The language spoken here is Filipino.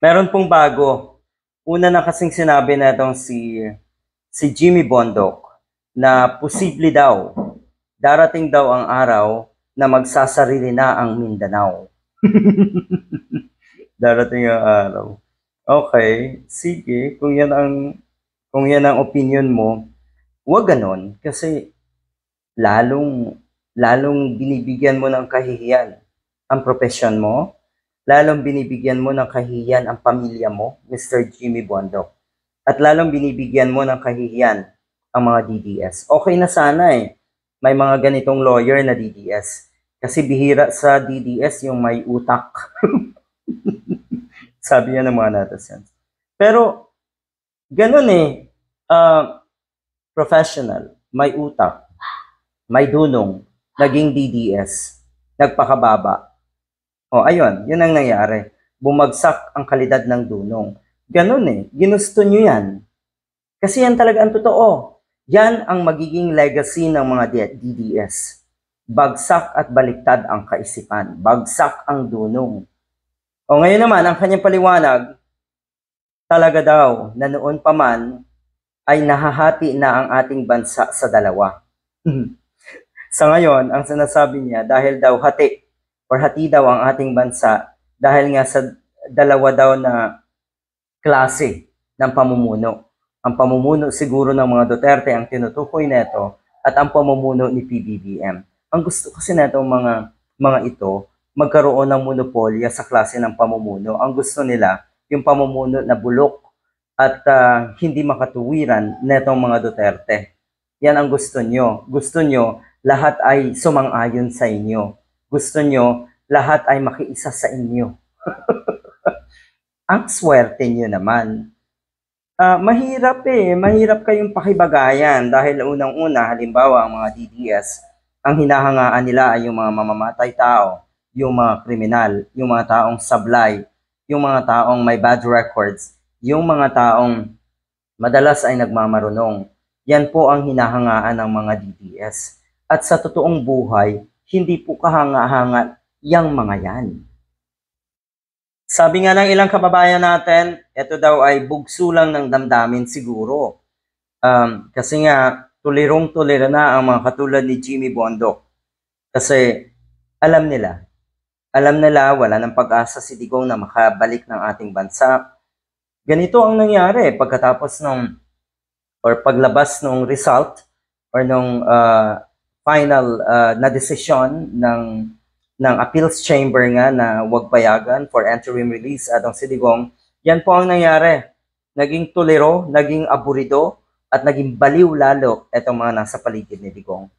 Meron pong bago. Una na kasing sinabi na itong si Jimmy Bondoc na posible daw, darating daw ang araw na magsasarili na ang Mindanao. Darating ang araw. Okay, sige, kung yan ang opinion mo, wag ganon kasi lalong lalong binibigyan mo ng kahihiyan ang profession mo, lalong binibigyan mo ng kahihiyan ang pamilya mo, Mr. Jimmy Bondoc. At lalong binibigyan mo ng kahihiyan ang mga DDS. Okay na sana may mga ganitong lawyer na DDS. Kasi bihira sa DDS yung may utak. Sabi niya ng mga netizens. Pero, ganun professional, may utak, may dunong, naging DDS, nagpakababa. O, ayun, yun ang nangyari. Bumagsak ang kalidad ng dunong. Ganun ginusto nyo yan. Kasi yan talaga ang totoo. Yan ang magiging legacy ng mga DDS. Bagsak at baliktad ang kaisipan. Bagsak ang dunong. O ngayon naman, ang kanyang paliwanag, talaga daw na noon pa man ay nahahati na ang ating bansa sa dalawa. Sa ngayon, ang sinasabi niya, dahil daw hati daw ang ating bansa dahil nga sa dalawa daw na klase ng pamumuno. Ang pamumuno siguro ng mga Duterte ang tinutukoy nito at ang pamumuno ni PBBM. Ang gusto kasi netong mga ito, magkaroon ng monopolya sa klase ng pamumuno. Ang gusto nila, yung pamumuno na bulok at hindi makatuwiran netong mga Duterte. Yan ang gusto nyo. Gusto nyo, lahat ay sumang-ayon sa inyo. Gusto nyo, lahat ay makiisa sa inyo. Ang swerte nyo naman. Mahirap kayong pakibagayan dahil unang-una, halimbawa ang mga DDS, ang hinahangaan nila ay yung mga mamamatay tao, yung mga kriminal, yung mga taong sablay, yung mga taong may bad records, yung mga taong madalas ay nagmamarunong. Yan po ang hinahangaan ng mga DDS. At sa totoong buhay, hindi po kahanga-hanga yang mga yan. Sabi nga ng ilang kababayan natin, ito daw ay bugso lang ng damdamin siguro. Kasi nga, tulirong-tulira na ang mga katulad ni Jimmy Bondoc. Kasi alam nila wala ng pag-asa si Digong na makabalik ng ating bansa. Ganito ang nangyari pagkatapos paglabas ng result or nung final na desisyon ng appeals chamber nga na huwag payagan for interim release atong si Digong. Yan po ang nangyari. Naging tuliro, naging aburido, at naging baliw lalo itong mga nasa paligid ni Digong.